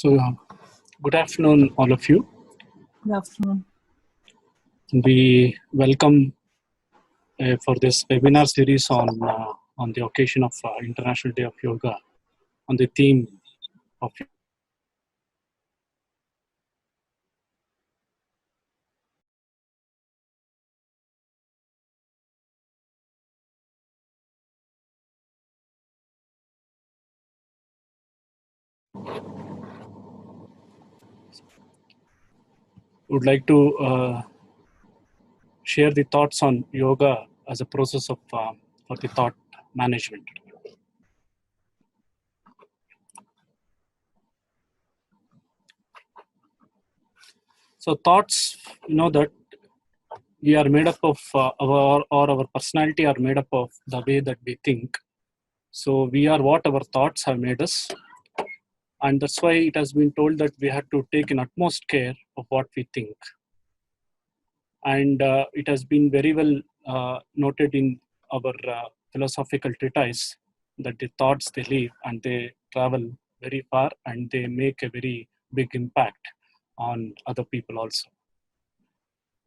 Good afternoon, all of you. Good afternoon. We welcome for this webinar series on the occasion of International Day of Yoga, on the theme of would like to share the thoughts on yoga as a process of for the thought management. So thoughts, that we are made up of our personality are made up of the way that we think. So we are what our thoughts have made us, and that's why it has been told that we have to take an utmost care of what we think. And it has been very well noted in our philosophical treatise that the thoughts they leave and they travel very far and they make a very big impact on other people also.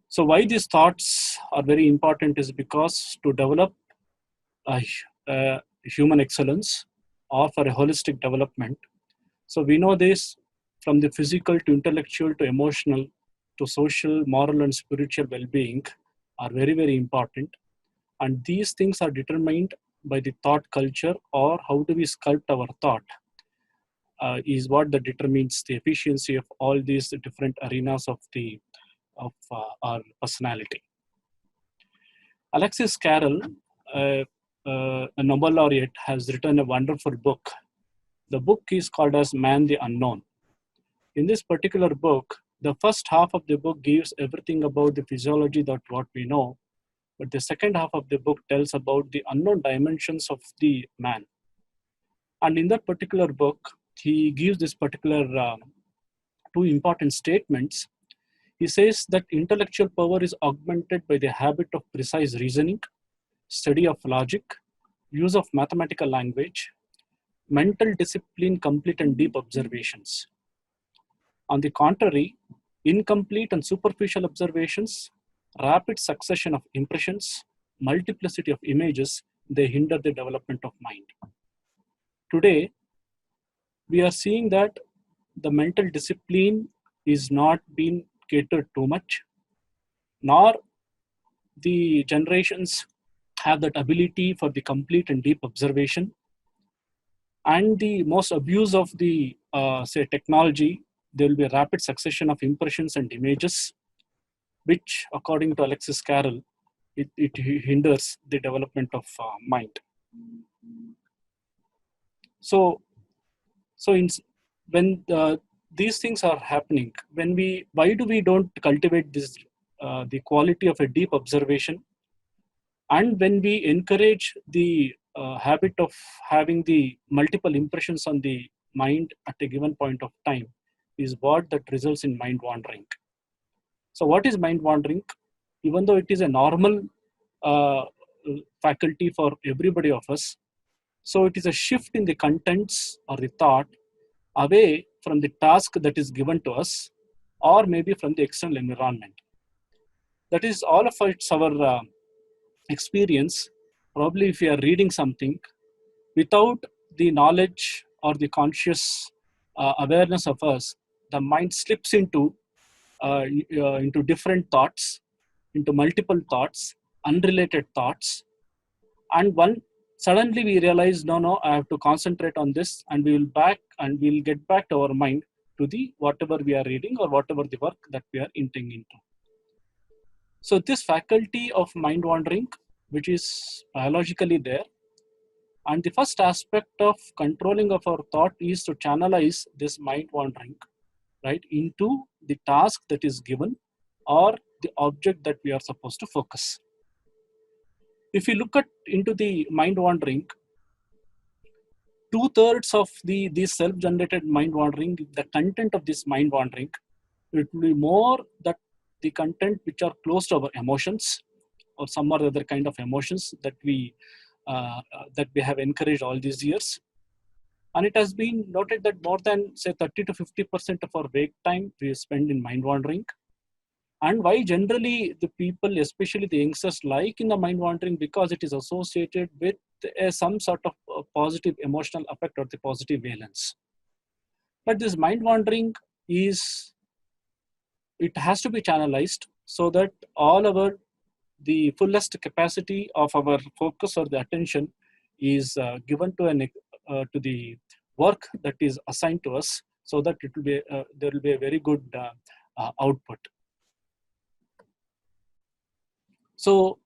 So why these thoughts are very important is because to develop a human excellence or for a holistic development. So we know this from the physical to intellectual to emotional to social, moral, and spiritual well-being are very, very important. And these things are determined by the thought culture, or how do we sculpt our thought is what that determines the efficiency of all these different arenas of our personality. Alexis Carrel, a Nobel laureate, has written a wonderful book. The book is called as Man the Unknown. In this particular book, the first half of the book gives everything about the physiology that what we know, but the second half of the book tells about the unknown dimensions of the man. And in that particular book, he gives this particular two important statements. He says that intellectual power is augmented by the habit of precise reasoning, study of logic, use of mathematical language, mental discipline, complete and deep observations. On the contrary, incomplete and superficial observations, rapid succession of impressions, multiplicity of images, they hinder the development of mind. Today, we are seeing that the mental discipline is not being catered too much, nor the generations have that ability for the complete and deep observation. And the most abuse of the, say, technology, there will be a rapid succession of impressions and images, which, according to Alexis Carrel, it hinders the development of mind. So when these things are happening, why do we don't cultivate this the quality of a deep observation? And when we encourage the habit of having the multiple impressions on the mind at a given point of time, is what that results in mind wandering. So what is mind wandering? Even though it is a normal faculty for everybody of us, so it is a shift in the contents or the thought away from the task that is given to us, or maybe from the external environment. That is all of it's our experience. Probably if we are reading something, without the knowledge or the conscious awareness of us, the mind slips into different thoughts, into multiple thoughts, unrelated thoughts, and suddenly we realize, no, I have to concentrate on this, and we'll get back to our mind to the whatever we are reading or whatever the work that we are entering into. So this faculty of mind wandering, which is biologically there, and the first aspect of controlling of our thought is to channelize this mind wandering, right, into the task that is given or the object that we are supposed to focus. If you look into the mind wandering, 2/3 of this self-generated mind wandering, the content of this mind wandering, it will be more that the content which are close to our emotions or some other kind of emotions that we have encouraged all these years. And it has been noted that more than say 30 to 50% of our wake time we spend in mind wandering. And why generally the people, especially the youngsters, like in the mind wandering? Because it is associated with some sort of positive emotional effect or the positive valence. But this mind wandering is, it has to be channelized so that all our, the fullest capacity of our focus or the attention is given to to the work that is assigned to us, so that it will be there will be a very good output. So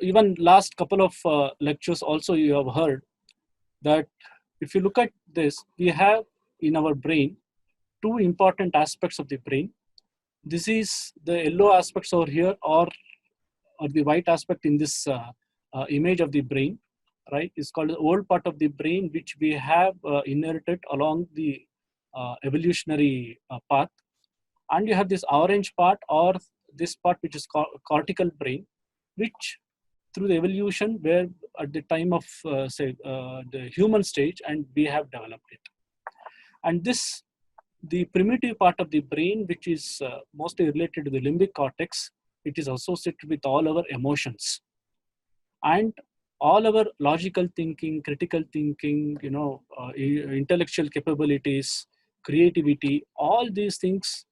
even last couple of lectures also you have heard that if you look at this, we have in our brain two important aspects of the brain. This is the yellow aspects over here, or the white aspect in this image of the brain, right? It's called the old part of the brain, which we have inherited along the evolutionary path. And you have this orange part, or this part which is cortical brain, which through the evolution where at the time of say the human stage, and we have developed it. And this, the primitive part of the brain, which is mostly related to the limbic cortex, it is associated with all our emotions and all our logical thinking, critical thinking, intellectual capabilities, creativity. All these things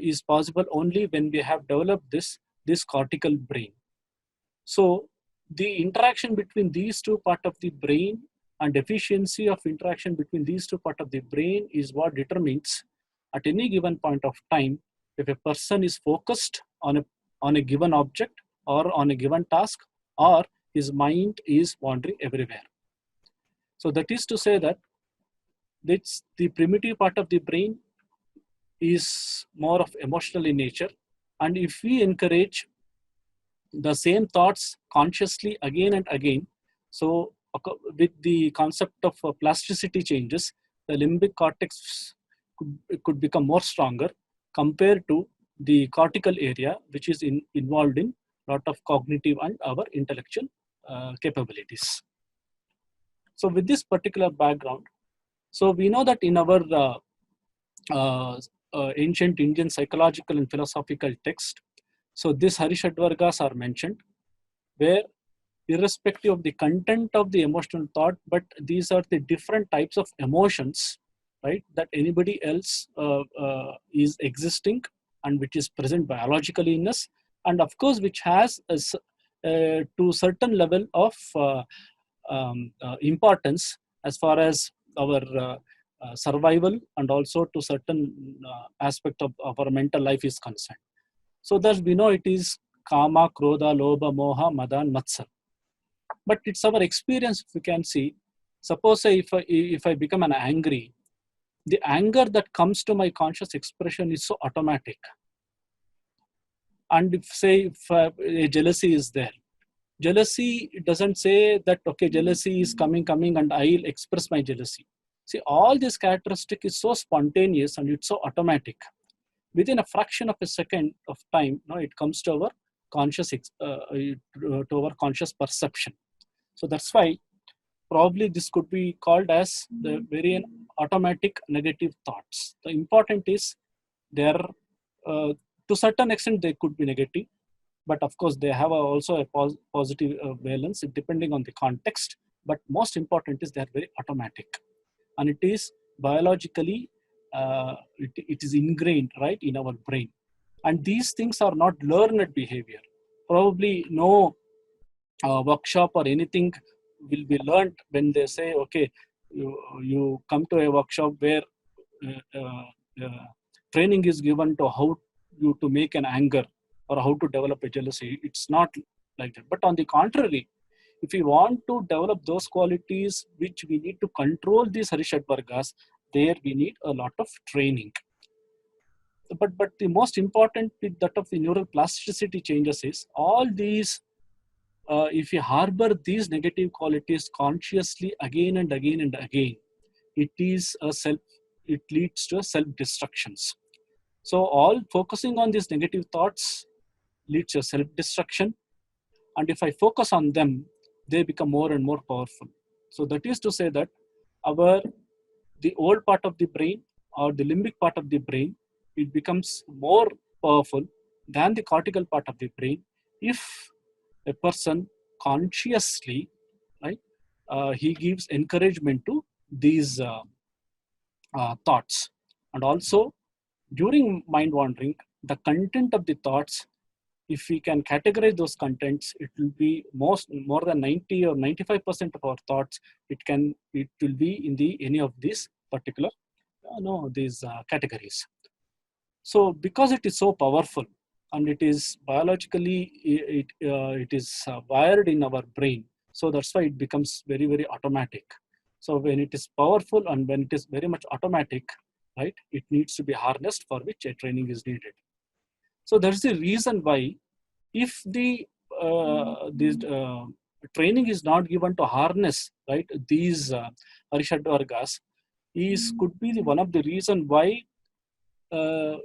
is possible only when we have developed this cortical brain. So the interaction between these two parts of the brain and efficiency of interaction between these two parts of the brain is what determines at any given point of time if a person is focused on a given object or on a given task, or his mind is wandering everywhere. So that is to say that it's the primitive part of the brain is more of emotional in nature. And if we encourage the same thoughts consciously again and again, so with the concept of plasticity changes, the limbic cortex could become more stronger compared to the cortical area, which is involved in a lot of cognitive and our intellectual capabilities. So with this particular background, so we know that in our ancient Indian psychological and philosophical text, so these Harishadvargas are mentioned, where irrespective of the content of the emotional thought, but these are the different types of emotions, right, that anybody else is existing and which is present biologically in us, and of course which has to certain level of importance as far as our survival and also to certain aspect of our mental life is concerned. So thus we know it is kama, krodha, lobha, moha, mada, and matsar. But it's our experience, if we can see. Suppose say if I become an angry, the anger that comes to my conscious expression is so automatic. And if a jealousy is there, jealousy doesn't say that, okay, jealousy is coming and I'll express my jealousy. See, all this characteristic is so spontaneous and it's so automatic. Within a fraction of a second of time, it comes to our conscious perception. So that's why probably this could be called as the very automatic negative thoughts. The important is there, to certain extent they could be negative, but of course they have also a positive valence depending on the context. But most important is they are very automatic, and it is biologically it is ingrained right in our brain. And these things are not learned behavior. Probably no workshop or anything will be learned when they say, okay, you come to a workshop where training is given to how you to make an anger or how to develop a jealousy. It's not like that. But on the contrary, if we want to develop those qualities which we need to control these Harishadvargas, there we need a lot of training. But the most important with that of the neural plasticity changes is all these, if you harbor these negative qualities consciously again and again and again, it leads to self-destructions. So all focusing on these negative thoughts leads to self-destruction. And if I focus on them, they become more and more powerful. So that is to say that the old part of the brain or the limbic part of the brain, it becomes more powerful than the cortical part of the brain if a person consciously, right, he gives encouragement to these thoughts. And also during mind wandering, the content of the thoughts, if we can categorize those contents, it will be more than 90 or 95% of our thoughts, it will be in the any of these particular no these categories. So because it is so powerful and it is biologically it is wired in our brain, so that's why it becomes very, very automatic. So when it is powerful and when it is very much automatic, right, it needs to be harnessed, for which a training is needed. So that's the reason why, if the this training is not given to harness, right, these Arishad Vargas, is could be the one of the reason why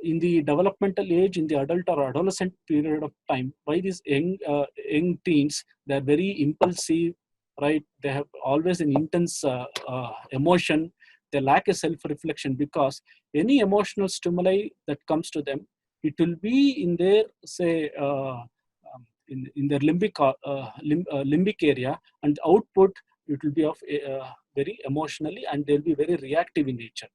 in the developmental age, in the adult or adolescent period of time, why these young teens, they're very impulsive, right? They have always an intense emotion. They lack a self-reflection because any emotional stimuli that comes to them, it will be in their, say, in their limbic area, and the output, it will be of very emotionally, and they'll be very reactive in nature.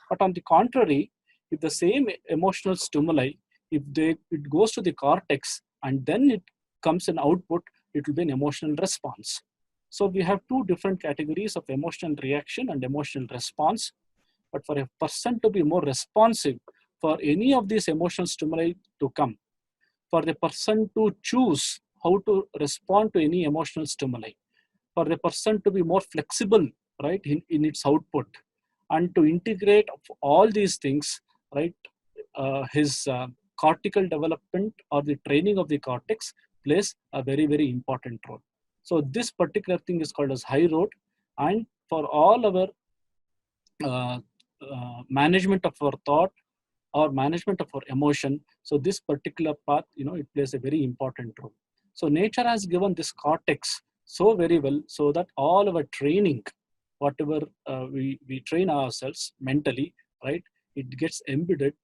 But on the contrary, if the same emotional stimuli, if it goes to the cortex and then it comes an output, it will be an emotional response. So we have two different categories of emotional reaction and emotional response. But for a person to be more responsive for any of these emotional stimuli to come, for the person to choose how to respond to any emotional stimuli, for the person to be more flexible, right, in its output, and to integrate all these things, right, his cortical development or the training of the cortex plays a very, very important role. So this particular thing is called as high road, and for all our uh, management of our thought or management of our emotion, so this particular path, it plays a very important role. So nature has given this cortex so very well, so that all our training, whatever we train ourselves mentally, right, it gets embedded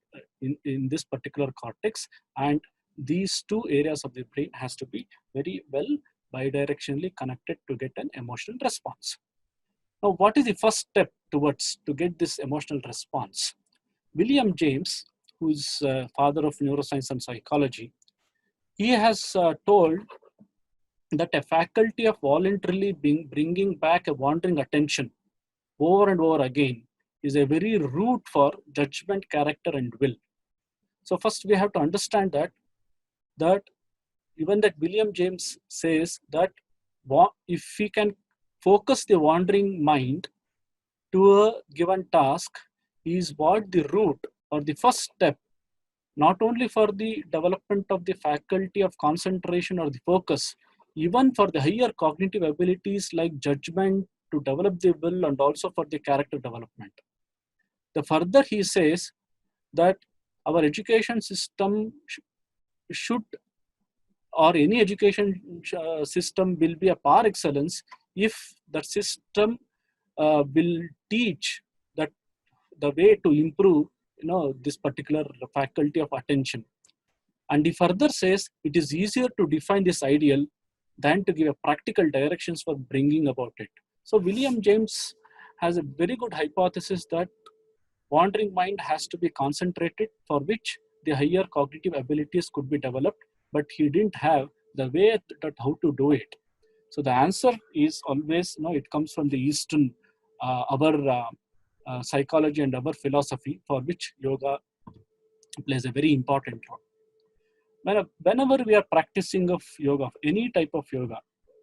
in this particular cortex, and these two areas of the brain has to be very well bidirectionally connected to get an emotional response. Now, what is the first step towards to get this emotional response? William James, who is father of neuroscience and psychology, he has told that a faculty of voluntarily bringing back a wandering attention over and over again is a very root for judgment, character, and will. So first we have to understand that even that William James says that if we can focus the wandering mind to a given task, is what the root or the first step, not only for the development of the faculty of concentration or the focus, even for the higher cognitive abilities like judgment, to develop the will, and also for the character development. The further he says that our education system should, or any education system will be a par excellence if the system will teach that the way to improve this particular faculty of attention. And he further says it is easier to define this ideal than to give a practical directions for bringing about it. So William James has a very good hypothesis that wandering mind has to be concentrated, for which the higher cognitive abilities could be developed, but he didn't have the way that how to do it. So the answer is always, it comes from the Eastern, our psychology and our philosophy, for which yoga plays a very important role. Whenever we are practicing of yoga, any type of yoga,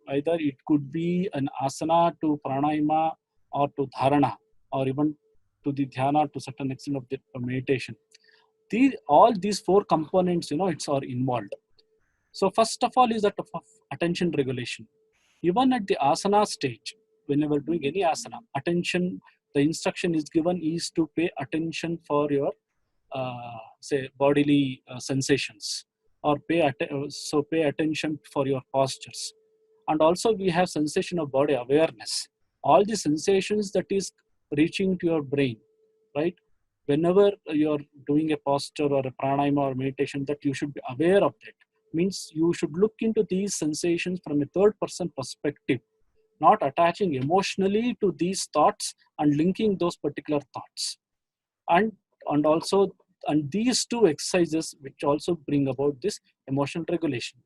either it could be an asana to pranayama or to dharana, or even to the dhyana to certain extent of the meditation. All these four components, it's are involved. So first of all is that of attention regulation. Even at the asana stage, whenever doing any asana, attention, the instruction is given is to pay attention for your, say, bodily sensations, or pay attention for your postures. And also we have sensation of body awareness. All the sensations that is reaching to your brain, right? Whenever you're doing a posture or a pranayama or meditation, that you should be aware of that. Means you should look into these sensations from a third person perspective, not attaching emotionally to these thoughts and linking those particular thoughts. And also, and these two exercises which also bring about this emotional regulation.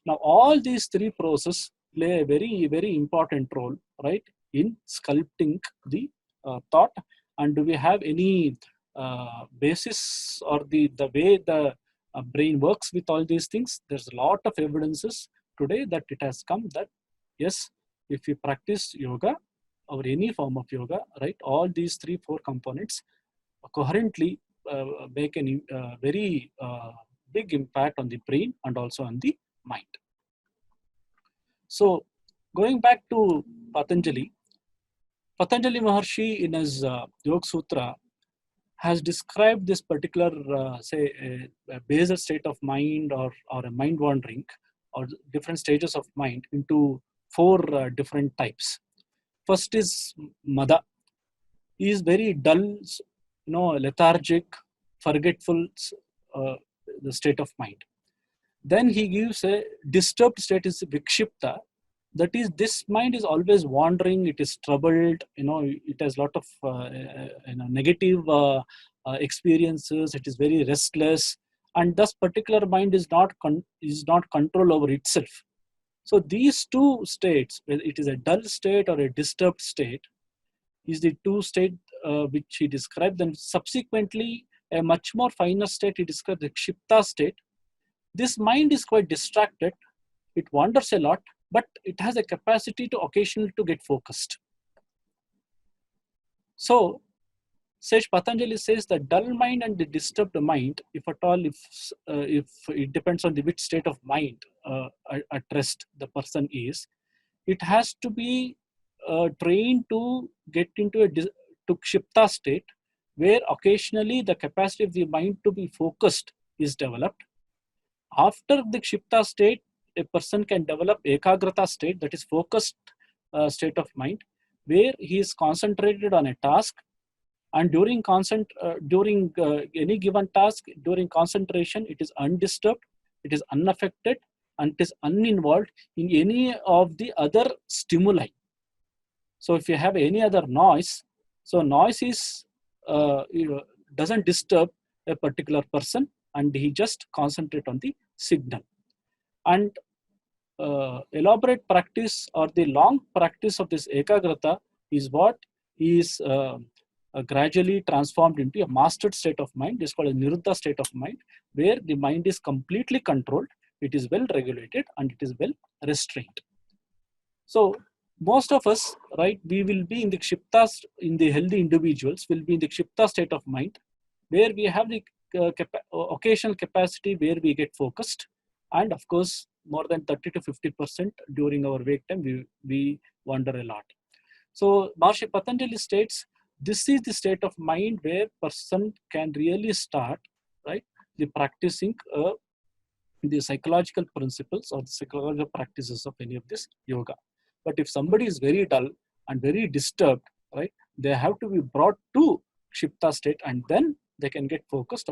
Now all these three processes play a very, very important role, right, in sculpting the thought. And do we have any basis or the way the brain works with all these things? There's a lot of evidences today that it has come that yes, if you practice yoga or any form of yoga, right, all these three, four components coherently make a very big impact on the brain and also on the mind. So going back to Patanjali, Patanjali Maharshi in his Yoga Sutra has described this particular, say, a basal state of mind or a mind wandering or different stages of mind into four different types. First is Mada. He is very dull, lethargic, forgetful, the state of mind. Then he gives a disturbed state is Vikshipta. That is, this mind is always wandering, it is troubled, it has a lot of negative experiences, it is very restless, and this particular mind is not control over itself. So these two states, whether it is a dull state or a disturbed state, is the two states which he described. Then subsequently, a much more finer state, he described the Kshipta state. This mind is quite distracted, it wanders a lot, but it has a capacity to occasionally to get focused. So, Sage Patanjali says the dull mind and the disturbed mind, if at all, if it depends on the which state of mind at rest the person is, it has to be trained to get into a to Kshipta state, where occasionally the capacity of the mind to be focused is developed. After the Kshipta state, a person can develop Ekagrata state, that is focused state of mind, where he is concentrated on a task, and during any given task, during concentration, it is undisturbed, it is unaffected, and it is uninvolved in any of the other stimuli. So if you have any other noise, so noise is doesn't disturb a particular person, and he just concentrate on the signal. And elaborate practice or the long practice of this Ekagrata is what is gradually transformed into a mastered state of mind. This is called a Niruddha state of mind, where the mind is completely controlled, it is well regulated, and it is well restrained. So most of us, right, we will be in the Kshipta, in the healthy individuals will be in the Kshipta state of mind, where we have the occasional capacity where we get focused, and of course more than 30 to 50% during our wake time we wander a lot. So Maharishi Patanjali states this is the state of mind where person can really start, right, the practicing the psychological principles or the psychological practices of any of this yoga. But if somebody is very dull and very disturbed, right, they have to be brought to Kshipta state, and then they can get focused,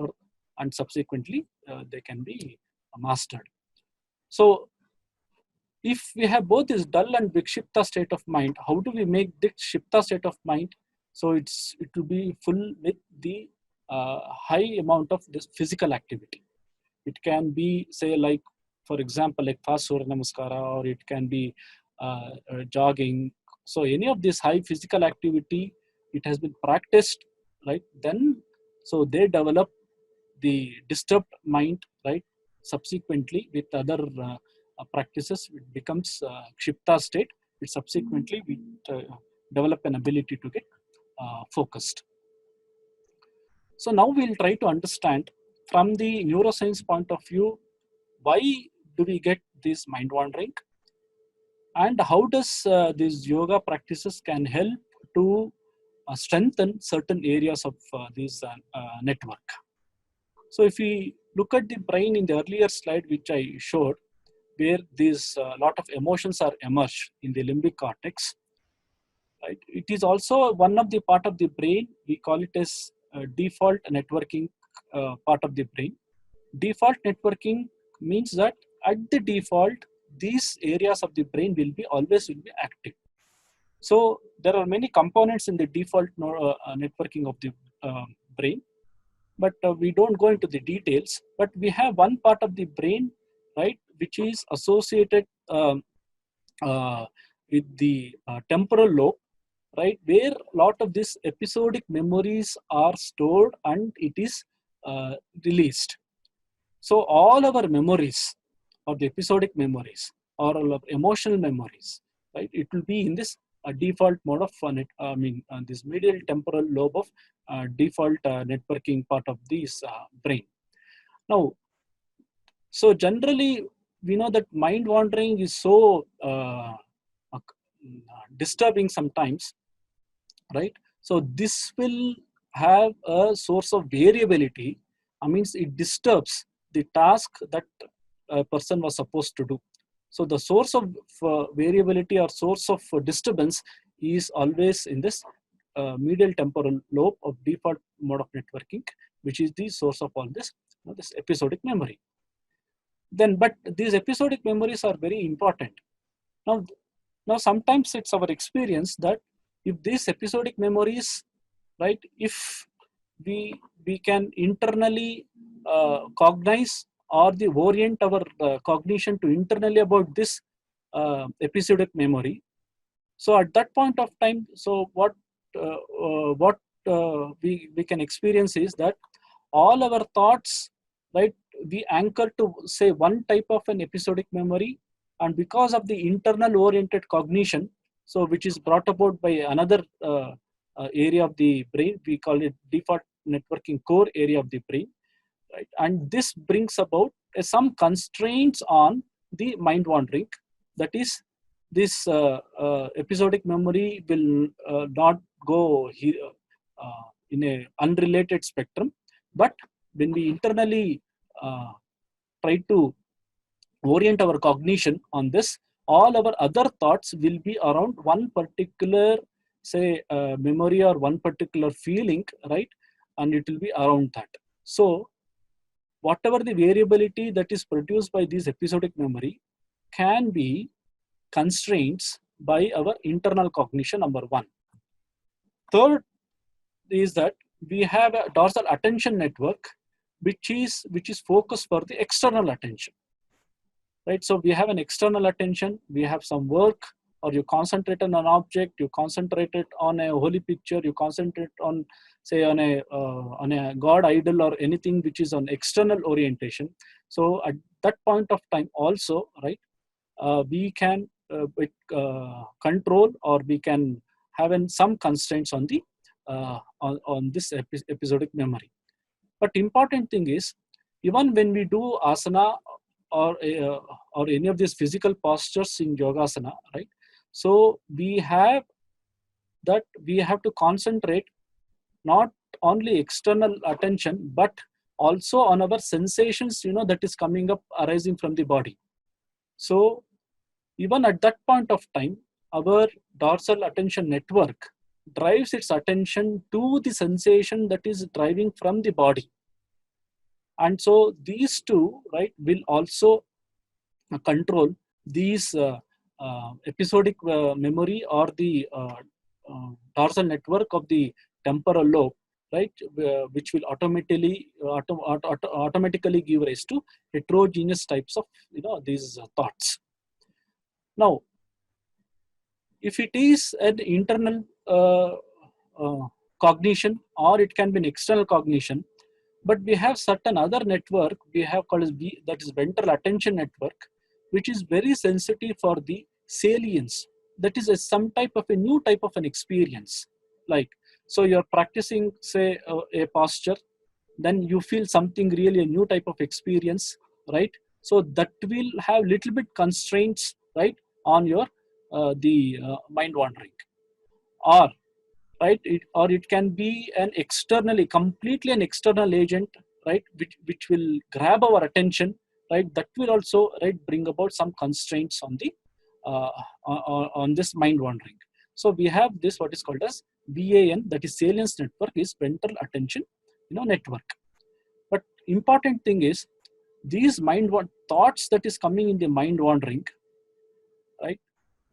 and subsequently they can be mastered. So if we have both this dull and Vikshipta state of mind, how do we make the Kshipta state of mind? So it will be full with the high amount of this physical activity. It can be, say, like, for example, like fast Surya Namaskara, or it can be jogging. So any of this high physical activity, it has been practiced, right? Then, so they develop the disturbed mind, right? Subsequently, with other practices, it becomes Kshipta state. It subsequently we develop an ability to get focused. So now we'll try to understand from the neuroscience point of view, why do we get this mind wandering, and how does these yoga practices can help to strengthen certain areas of this network. So if we look at the brain in the earlier slide which I showed, where these lot of emotions are emerged in the limbic cortex, right? It is also one of the part of the brain. We call it as default networking part of the brain. Default networking means that at the default, these areas of the brain will be always will be active. So there are many components in the default networking of the brain, but we don't go into the details. But we have one part of the brain, right, which is associated uh, with the temporal lobe, right, where a lot of these episodic memories are stored and it is released. So all our memories, or the episodic memories, or all of emotional memories, right, it will be in this default mode of this medial temporal lobe of default networking part of this brain. Now, so generally, we know that mind wandering is so disturbing sometimes, right? So this will have a source of variability. I mean, it disturbs the task that a person was supposed to do. So the source of variability or source of disturbance is always in this medial temporal lobe of default mode of networking, which is the source of all this, this episodic memory. Then, but these episodic memories are very important. Now, now sometimes it's our experience that if these episodic memories, right, if we can internally cognize or the orient our cognition to internally about this episodic memory. So at that point of time, so what we can experience is that all our thoughts, right, we anchor to say one type of an episodic memory, and because of the internal oriented cognition, so which is brought about by another area of the brain, we call it default networking core area of the brain, right? And this brings about some constraints on the mind wandering. That is, this episodic memory will not go here in a unrelated spectrum, but when we internally try to orient our cognition on this, all our other thoughts will be around one particular, say, memory or one particular feeling, right? And it will be around that. So whatever the variability that is produced by this episodic memory can be constraints by our internal cognition, number one. Third is that we have a dorsal attention network, which is focused for the external attention, right? So we have an external attention, we have some work, or you concentrate on an object, you concentrate it on a holy picture, you concentrate on, say, on a god idol or anything which is on external orientation. So at that point of time also, right, we can control, or we can have some constraints on the on this episodic memory. But important thing is, even when we do asana or any of these physical postures in yogasana, right? So we have to concentrate not only external attention, but also on our sensations, that is coming up arising from the body. So even at that point of time, our dorsal attention network drives its attention to the sensation that is driving from the body. And so these two, right, will also control these episodic memory or the dorsal network of the temporal lobe, right, which will automatically give rise to heterogeneous types of these thoughts. Now, if it is an internal cognition, or it can be an external cognition, but we have certain other network we have called as that is ventral attention network, which is very sensitive for the salience. That is some type of a new type of an experience. Like, so you're practicing, say, a posture, then you feel something really a new type of experience, right? So that will have little bit constraints, right, on your the mind wandering. Or right, or it can be an completely an external agent, right, which will grab our attention, right? That will also, right, bring about some constraints on the on this mind wandering. So we have this what is called as BAN, that is salience network, is ventral attention network. But important thing is these thoughts that is coming in the mind wandering, right?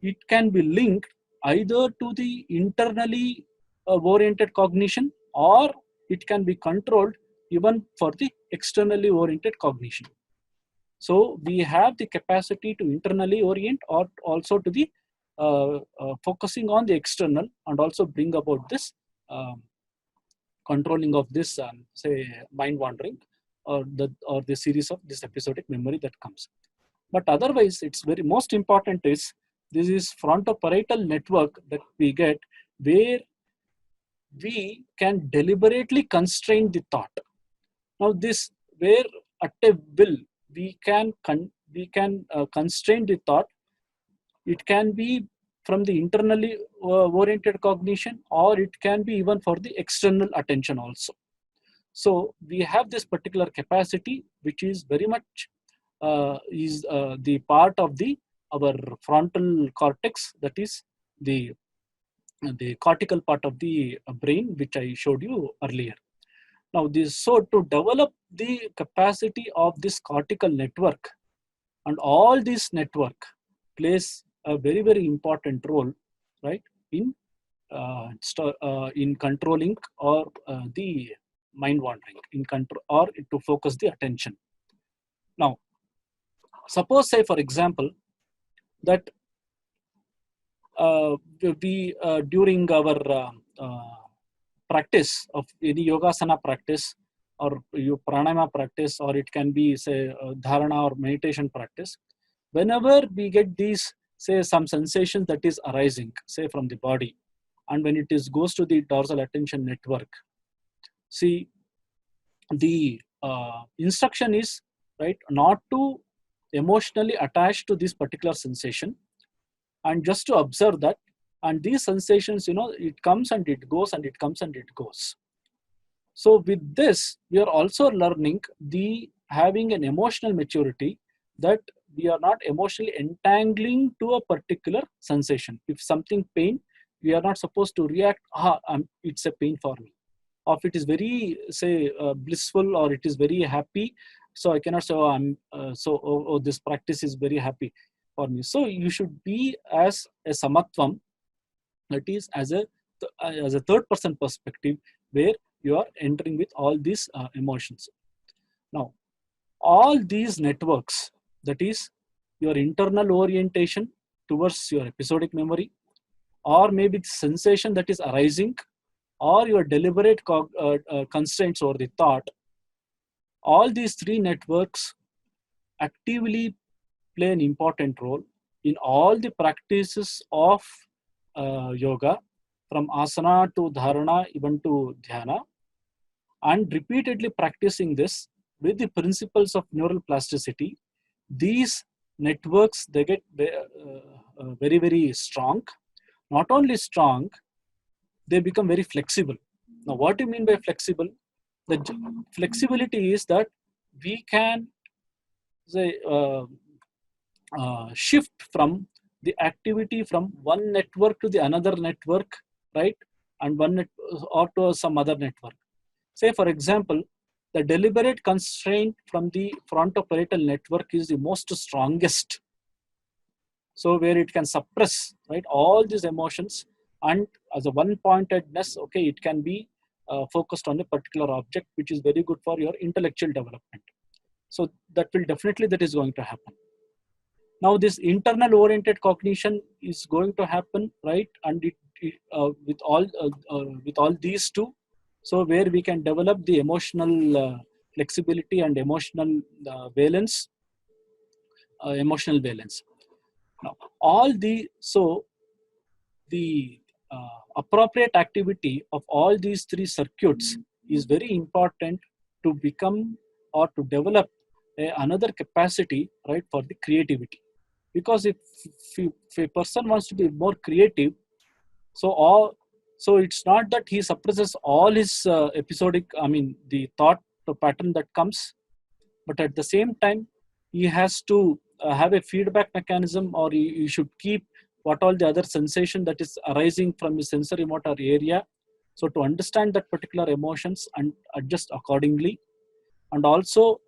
It can be linked either to the internally oriented cognition, or it can be controlled even for the externally oriented cognition. So we have the capacity to internally orient, or also to the focusing on the external, and also bring about this controlling of this say mind wandering, or the series of this episodic memory that comes. But otherwise, it's very most important is this is frontoparietal network that we get, where we can deliberately constrain the thought. Now this, where at a will we can constrain the thought. It can be from the internally oriented cognition, or it can be even for the external attention also. So we have this particular capacity, which is very much the part of our frontal cortex, that is the cortical part of the brain, which I showed you earlier. Now so to develop the capacity of this cortical network, and all this network plays a very, very important role, right, in controlling or the mind wandering, in control, or to focus the attention. Now suppose, say for example, that we during our practice of any yogasana practice, or pranayama practice, or it can be say dharana or meditation practice, whenever we get these, say, some sensation that is arising, say from the body, and when it goes to the dorsal attention network, see, the instruction is, right, not to emotionally attach to this particular sensation, and just to observe that. And these sensations, it comes and it goes, and it comes and it goes. So with this, we are also learning having an emotional maturity, that we are not emotionally entangling to a particular sensation. If something pain, we are not supposed to react, it's a pain for me. Or if it is very, say, blissful, or it is very happy, so I cannot say, this practice is very happy for me. So you should be as a samatvam, that is as a third person perspective, where you are entering with all these emotions. Now all these networks, that is your internal orientation towards your episodic memory, or maybe the sensation that is arising, or your deliberate constraints over the thought, all these three networks actively play an important role in all the practices of yoga, from asana to dharana, even to dhyana. And repeatedly practicing this with the principles of neural plasticity, these networks, they get very, very strong. Not only strong, they become very flexible. Now what do you mean by flexible? The flexibility is that we can say shift from the activity from one network to the another network, right, and or to some other network. Say for example, the deliberate constraint from the frontoparietal network is the most strongest. So where it can suppress, right, all these emotions, and as a one-pointedness, okay, it can be focused on a particular object, which is very good for your intellectual development. So that is going to happen. Now this internal oriented cognition is going to happen, right, and with all these two, so where we can develop the emotional flexibility and emotional valence. Now all the appropriate activity of all these three circuits is very important to become or to develop another capacity, right, for the creativity. Because if a person wants to be more creative, so it's not that he suppresses all his episodic, the thought pattern that comes, but at the same time he has to have a feedback mechanism, or you should keep what all the other sensation that is arising from the sensory motor area. So to understand that particular emotions and adjust accordingly. And also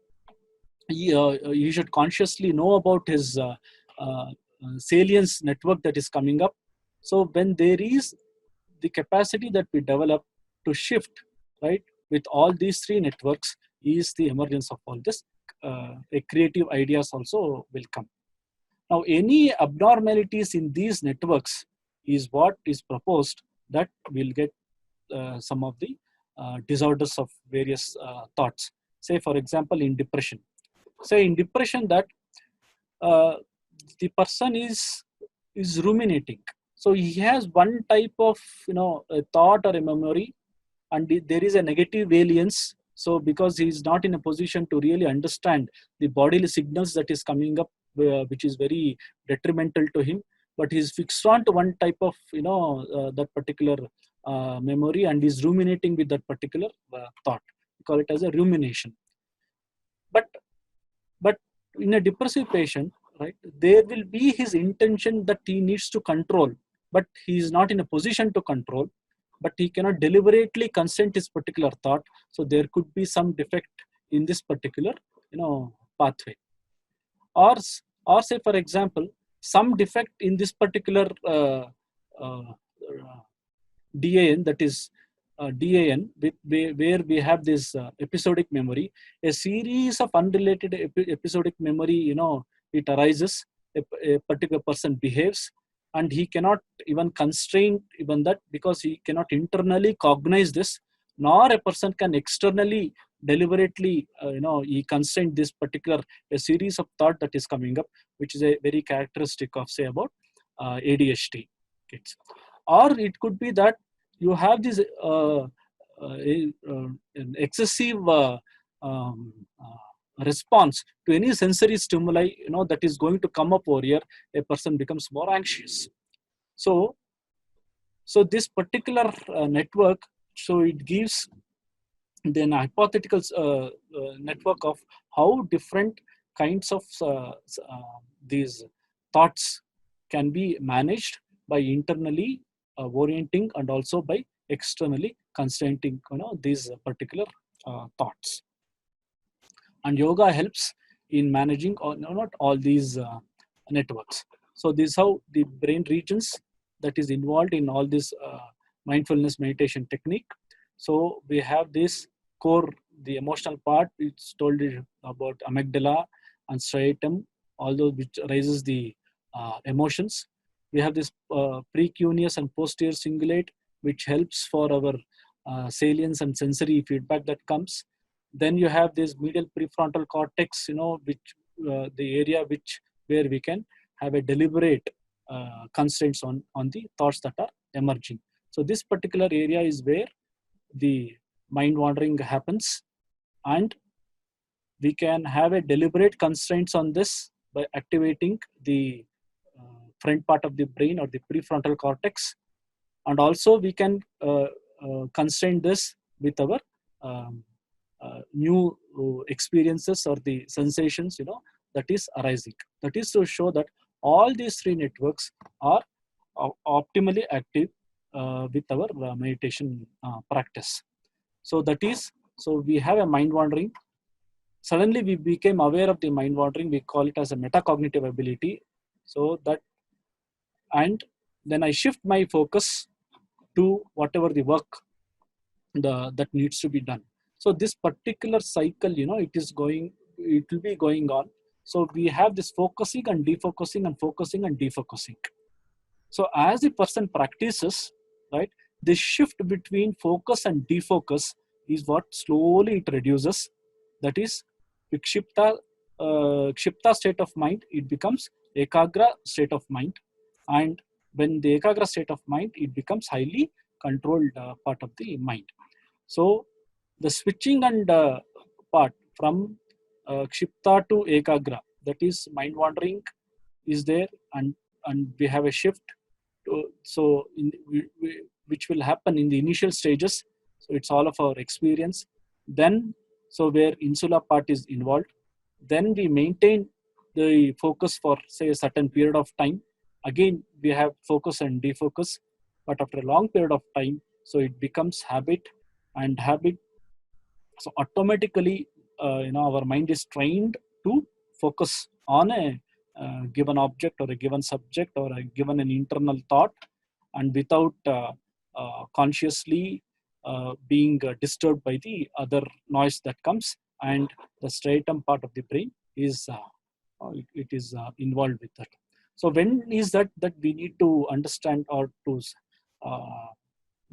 he should consciously know about his salience network that is coming up. So when there is the capacity that we develop to shift, right, with all these three networks, is the emergence of all this. A creative ideas also will come. Now, any abnormalities in these networks is what is proposed that will get some of the disorders of various thoughts. Say, for example, in depression. Say in depression that uh, the person is ruminating. So he has one type of a thought or a memory, and there is a negative variance. So because he is not in a position to really understand the bodily signals that is coming up, which is very detrimental to him, but he is fixed on to one type of that particular memory, and is ruminating with that particular thought. We call it as a rumination. But but in a depressive patient, right, there will be his intention that he needs to control, but he is not in a position to control, but he cannot deliberately consent his particular thought. So there could be some defect in this particular pathway. Or say, for example, some defect in this particular uh, DAN, that is DAN, where we have this episodic memory, a series of unrelated episodic memory, it arises, a particular person behaves, and he cannot even constrain even that, because he cannot internally cognize this, nor a person can externally deliberately, he constrain this particular a series of thought that is coming up, which is a very characteristic of, say, about ADHD kids. Or it could be that you have this an excessive um, response to any sensory stimuli, that is going to come up over here. A person becomes more anxious. So this particular network, so it gives then a hypothetical network of how different kinds of these thoughts can be managed by internally orienting, and also by externally constraining these particular thoughts. And yoga helps in managing not all these networks. So this is how the brain regions that is involved in all this mindfulness meditation technique. So we have this core, the emotional part. It's told you about amygdala and striatum, all those which raises the emotions. We have this precuneus and posterior cingulate, which helps for our salience and sensory feedback that comes. Then you have this medial prefrontal cortex, which the area where we can have a deliberate constraints on the thoughts that are emerging. So this particular area is where the mind wandering happens, and we can have a deliberate constraints on this by activating the front part of the brain, or the prefrontal cortex. And also we can constrain this with our new experiences or the sensations that is arising. That is to show that all these three networks are optimally active with our meditation practice. So that is, so we have a mind wandering. Suddenly we became aware of the mind wandering. We call it as a metacognitive ability. So that, and then I shift my focus to whatever the work that needs to be done. So this particular cycle, it will be going on. So we have this focusing and defocusing, and focusing and defocusing. So as the person practices, right, this shift between focus and defocus is what slowly it reduces. That is, Vikshipta, Kshipta state of mind, it becomes Ekagra state of mind. And when the Ekagra state of mind, it becomes highly controlled part of the mind. So the switching and part from Kshipta to Ekagra, that is mind wandering, is there, and we have a shift. So which will happen in the initial stages. So it's all of our experience. Then, so where insula part is involved, then we maintain the focus for, say, a certain period of time. again, we have focus and defocus, but after a long period of time, so it becomes habit, and habit, so automatically, our mind is trained to focus on a given object or a given subject or a given an internal thought, and without consciously being disturbed by the other noise that comes, and the striatum part of the brain is it is involved with that. So when is that we need to understand or to uh,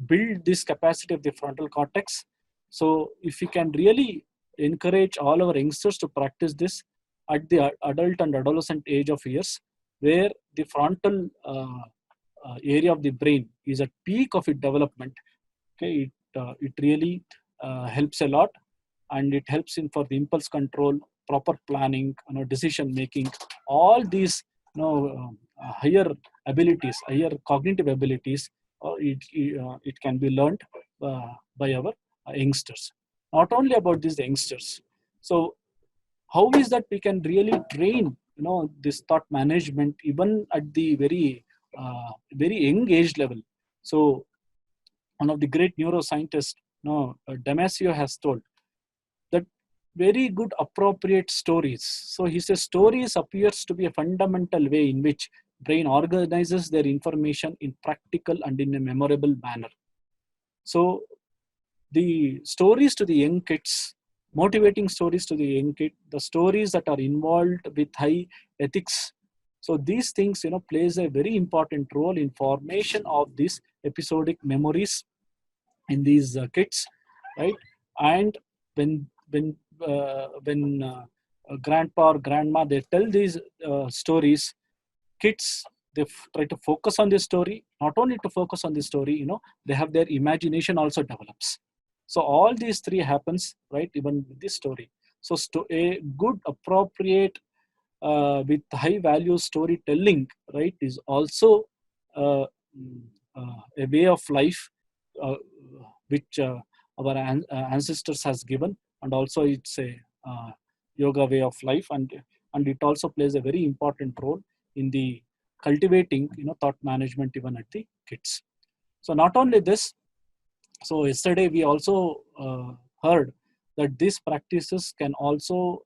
build this capacity of the frontal cortex? So if we can really encourage all our youngsters to practice this at the adult and adolescent age of years, where the frontal area of the brain is at peak of its development, okay, it really helps a lot, and it helps in for the impulse control, proper planning, decision making, all these, higher abilities, higher cognitive abilities, it can be learned by our youngsters. Not only about these youngsters. So how is that we can really train, this thought management even at the very young age level? So one of the great neuroscientists, Damasio, has told that very good appropriate stories. So he says stories appears to be a fundamental way in which brain organizes their information in practical and in a memorable manner. So the stories to the young kids, motivating stories to the young kid, the stories that are involved with high ethics. So these things, plays a very important role in formation of these episodic memories in these kids, right? And when grandpa or grandma, they tell these stories, kids, they try to focus on the story. Not only to focus on the story, they have their imagination also develops. So all these three happens, right, even with this story. So a good appropriate with high value storytelling, right, is also uh, a way of life uh, which our ancestors has given, and also it's a yoga way of life, and it also plays a very important role in the cultivating, thought management even at the kids. So not only this, so yesterday we also heard that these practices can also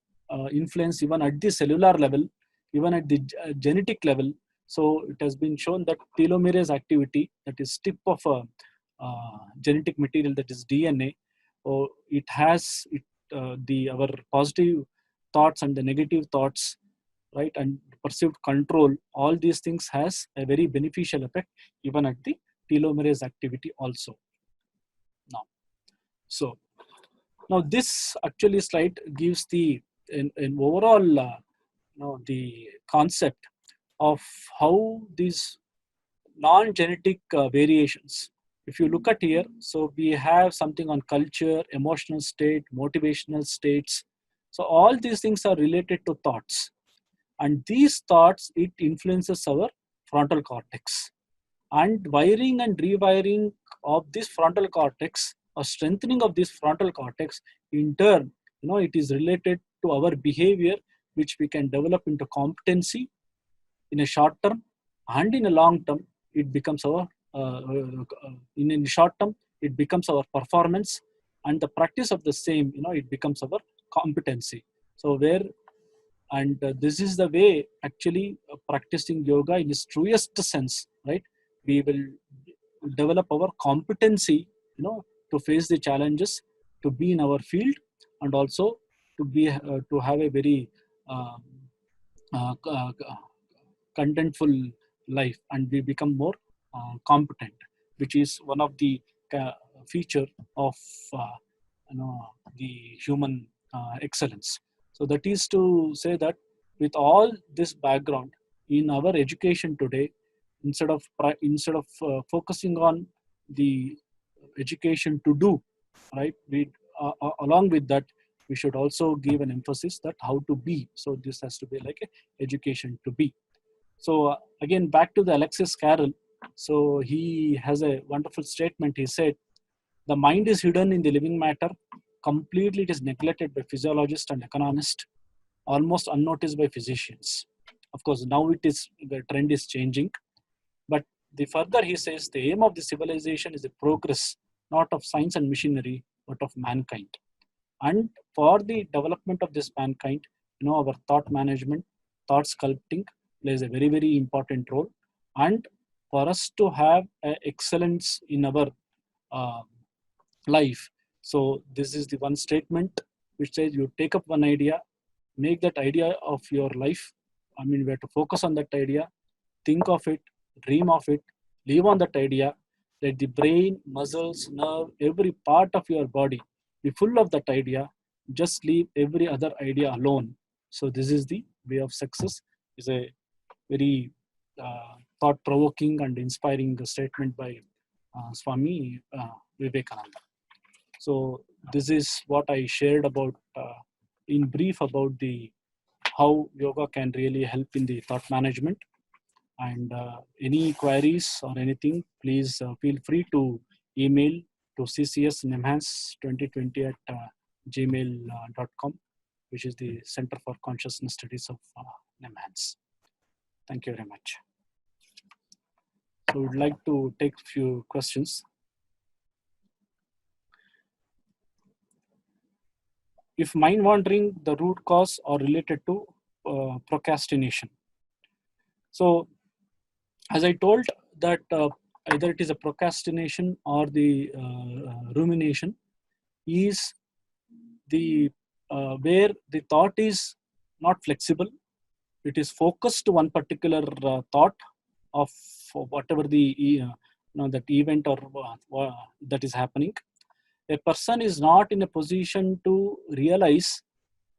influence even at the cellular level, even at the genetic level. So it has been shown that telomerase activity, that is tip of a genetic material, that is DNA, or it has the our positive thoughts and the negative thoughts, right, and perceived control. All these things has a very beneficial effect even at the telomerase activity also. Now, so now this actually slide gives the an overall the concept of how these non-genetic variations. If you look at here, so we have something on culture, emotional state, motivational states. So all these things are related to thoughts, and these thoughts, it influences our frontal cortex, and wiring and rewiring of this frontal cortex, or strengthening of this frontal cortex, in turn, it is related to our behavior, which we can develop into competency in a short term, and in a long term it becomes our in short term it becomes our performance, and the practice of the same, it becomes our competency. So where, and this is the way actually practicing yoga in its truest sense, right? We will develop our competency, to face the challenges, to be in our field, and also to be to have a very um, contentful life, and we become more competent, which is one of the feature of uh, the human excellence. So that is to say that with all this background in our education today, instead of focusing on the education to do, right, we along with that, we should also give an emphasis that how to be. So this has to be like a education to be. So again, back to the Alexis Carrel. So he has a wonderful statement. He said, "The mind is hidden in the living matter. Completely, it is neglected by physiologists and economists, almost unnoticed by physicians. Of course, now the trend is changing. But the further he says, the aim of the civilization is the progress, not of science and machinery, but of mankind. And for the development of this mankind, our thought management, thought sculpting plays a very, very important role. And for us to have excellence in our life, so this is the one statement which says you take up one idea, make that idea of your life. I mean, we have to focus on that idea, think of it, dream of it, live on that idea. Let the brain, muscles, nerve, every part of your body be full of that idea. Just leave every other idea alone. So this is the way of success. Is a very thought-provoking and inspiring statement by Swami Vivekananda. So this is what I shared about in brief about the how yoga can really help in the thought management. And any queries or anything, please feel free to email to ccsnimhans2020 at gmail.com, which is the Center for Consciousness Studies of NIMHANS. Thank you very much. So we would like to take a few questions. If mind wandering, the root cause or related to procrastination. So as I told that either it is a procrastination or the rumination is the where the thought is not flexible. It is focused to one particular thought of whatever the that event or that is happening. A person is not in a position to realize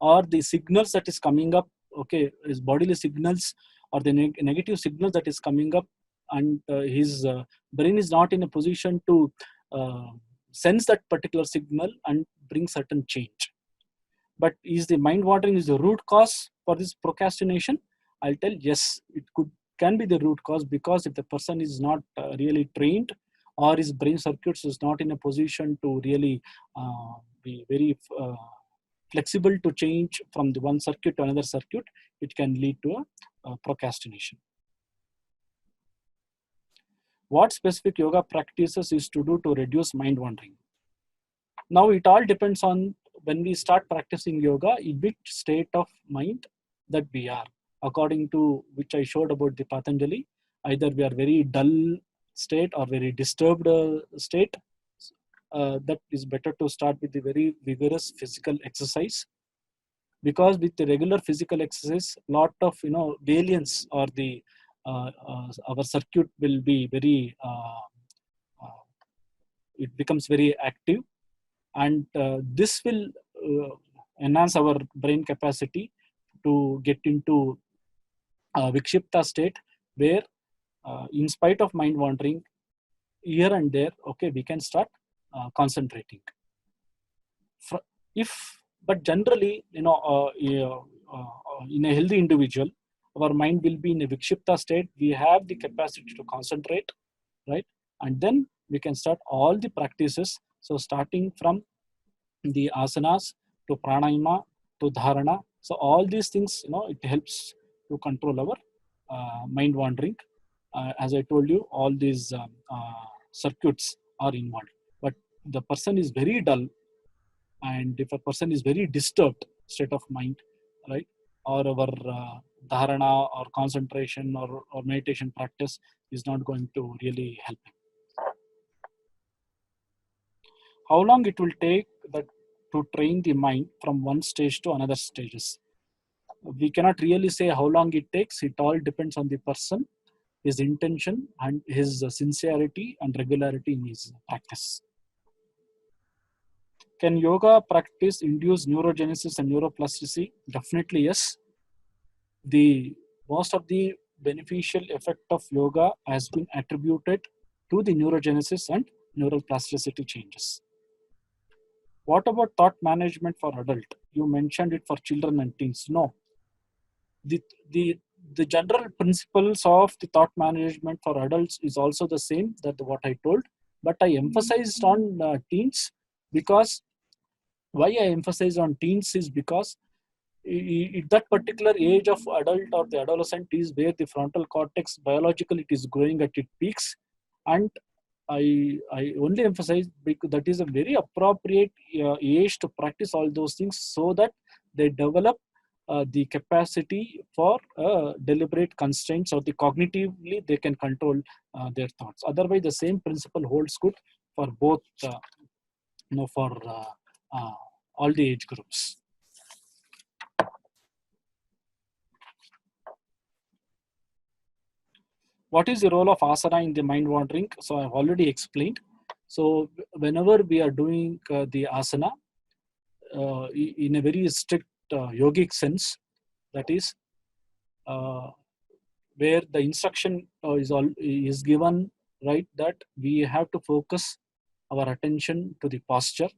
or the signals that is coming up, okay, his bodily signals or the negative signals that is coming up, and his brain is not in a position to sense that particular signal and bring certain change. But is the mind wandering is the root cause for this procrastination? I'll tell yes, it can be the root cause, because if the person is not really trained or his brain circuits is not in a position to really be very flexible to change from the one circuit to another circuit, it can lead to a procrastination. What specific yoga practices is to do to reduce mind wandering? Now it all depends on when we start practicing yoga, in which state of mind that we are. According to which I showed about the Patanjali, either we are very dull state or very disturbed state. That is better to start with the very vigorous physical exercise, because with the regular physical exercise, lot of variance or the our circuit will be very it becomes very active, and this will enhance our brain capacity to get into Vikshipta state, where in spite of mind wandering here and there, okay, we can start concentrating. But generally, in a healthy individual, our mind will be in a Vikshipta state. We have the capacity to concentrate, right? And then we can start all the practices. So starting from the asanas to pranayama to dharana. So all these things, it helps to control our mind wandering. As I told you, all these circuits are involved. But the person is very dull, and if a person is very disturbed state of mind, right, or our dharana or concentration or meditation practice is not going to really help him. How long it will take to train the mind from one stage to another stages? We cannot really say how long it takes. It all depends on the person, his intention, and his sincerity and regularity in his practice. Can yoga practice induce neurogenesis and neuroplasticity? Definitely yes. Most of the beneficial effect of yoga has been attributed to the neurogenesis and neural plasticity changes. What about thought management for adult? You mentioned it for children and teens. No. The general principles of the thought management for adults is also the same that what I told, but I emphasized on teens, because why I emphasize on teens is because that particular age of adult or the adolescent is where the frontal cortex biological it is growing at its peaks, and I only emphasize because that is a very appropriate age to practice all those things so that they develop the capacity for deliberate constraints, or the cognitively they can control their thoughts. Otherwise, the same principle holds good for both, for uh, all the age groups. What is the role of asana in the mind wandering? So I've already explained. So whenever we are doing the asana in a very strict yogic sense, that is where the instruction is given, right, that we have to focus our attention to the posture,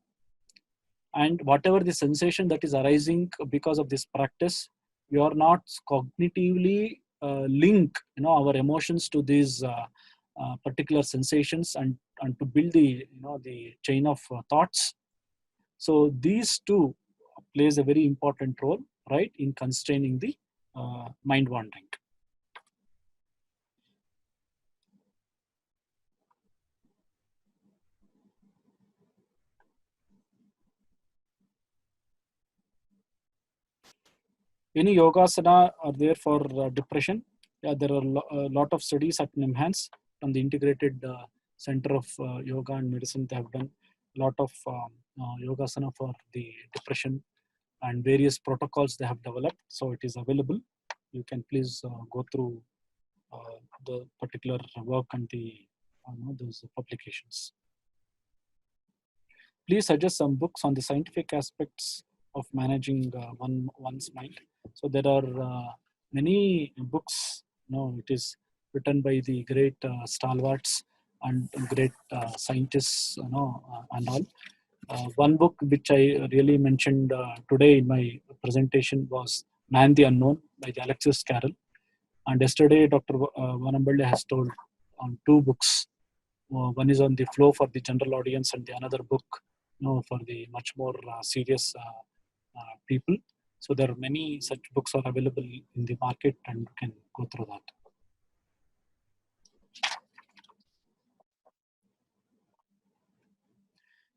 and whatever the sensation that is arising because of this practice, we are not cognitively link our emotions to these particular sensations, and to build the chain of thoughts. So these two plays a very important role, right, in constraining the mind wandering. Any yogasana are there for depression? Yeah, there are a lot of studies at NIMHANS from the Integrated Center of Yoga and Medicine. They have done a lot of yogasana for the depression, and various protocols they have developed. So it is available. You can please go through the particular work and the those publications. Please suggest some books on the scientific aspects of managing one's mind. So there are many books. It is written by the great stalwarts and great scientists, and all. One book which I really mentioned today in my presentation was Man the Unknown by the Alexis Carrel. And yesterday, Dr. Vanamballe has told on two books. One is on the flow for the general audience, and the another book for the much more serious people. So there are many such books are available in the market, and you can go through that.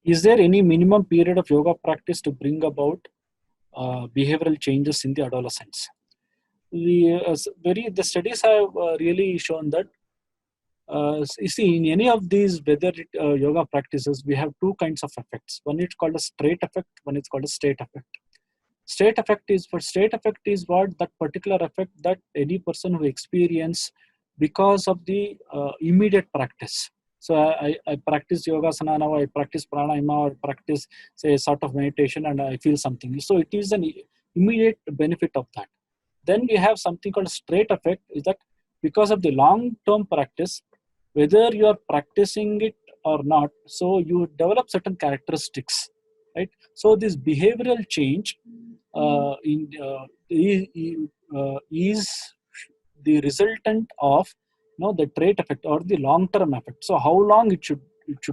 Is there any minimum period of yoga practice to bring about behavioral changes in the adolescents? The studies have really shown that you see, in any of these yoga practices, we have two kinds of effects. One is called a straight effect, one is called a state effect. State effect is what that particular effect that any person who experience because of the immediate practice. So I practice yogasana now, I practice pranayama, or practice say sort of meditation, and I feel something. So it is an immediate benefit of that. Then we have something called straight effect, is that because of the long-term practice, whether you are practicing it or not, so you develop certain characteristics, right? So this behavioral change is the resultant of the trait effect or the long-term effect. So how long it should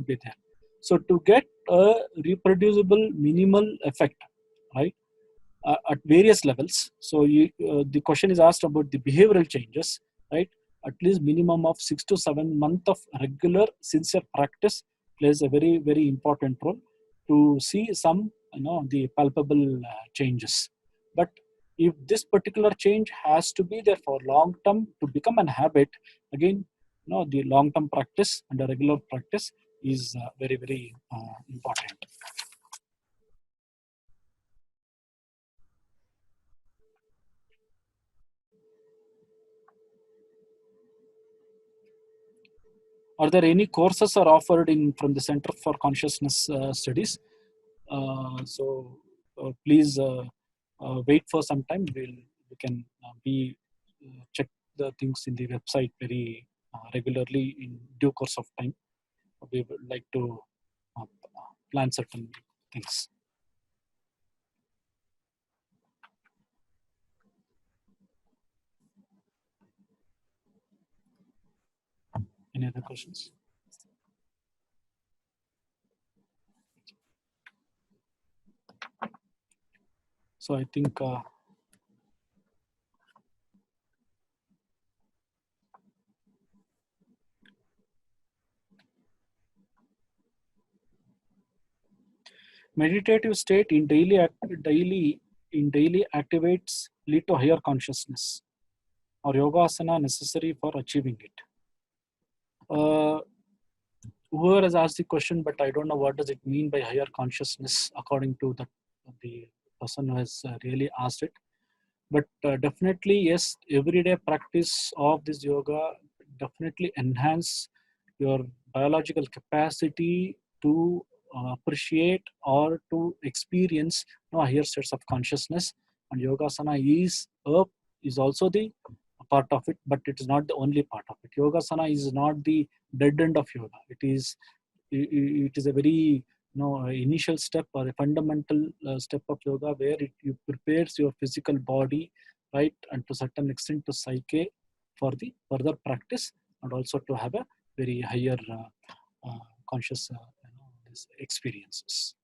be there? So to get a reproducible minimal effect, right, at various levels. So the question is asked about the behavioral changes, right? At least minimum of 6 to 7 months of regular sincere practice plays a very, very important role to see some the palpable changes. But if this particular change has to be there for long term to become an habit, again the long term practice and the regular practice is very, very important. Are there any courses are offered in from the Center for Consciousness Studies? Please wait for some time. We can check the things in the website very regularly in due course of time. We would like to uh, plan certain things. Any other questions? So I think Meditative state in daily activates lead to higher consciousness or yogasana necessary for achieving it. Whoever has asked the question, but I don't know what does it mean by higher consciousness according to the person who has really asked it. But definitely, yes, everyday practice of this yoga definitely enhance your biological capacity to appreciate or to experience higher states of consciousness. And yogasana is also the part of it, but it is not the only part of it. Yogasana is not the dead end of yoga. It is a very initial step or a fundamental step of yoga where you prepares your physical body, right, and to certain extent to psyche for the further practice, and also to have a very higher conscious these experiences.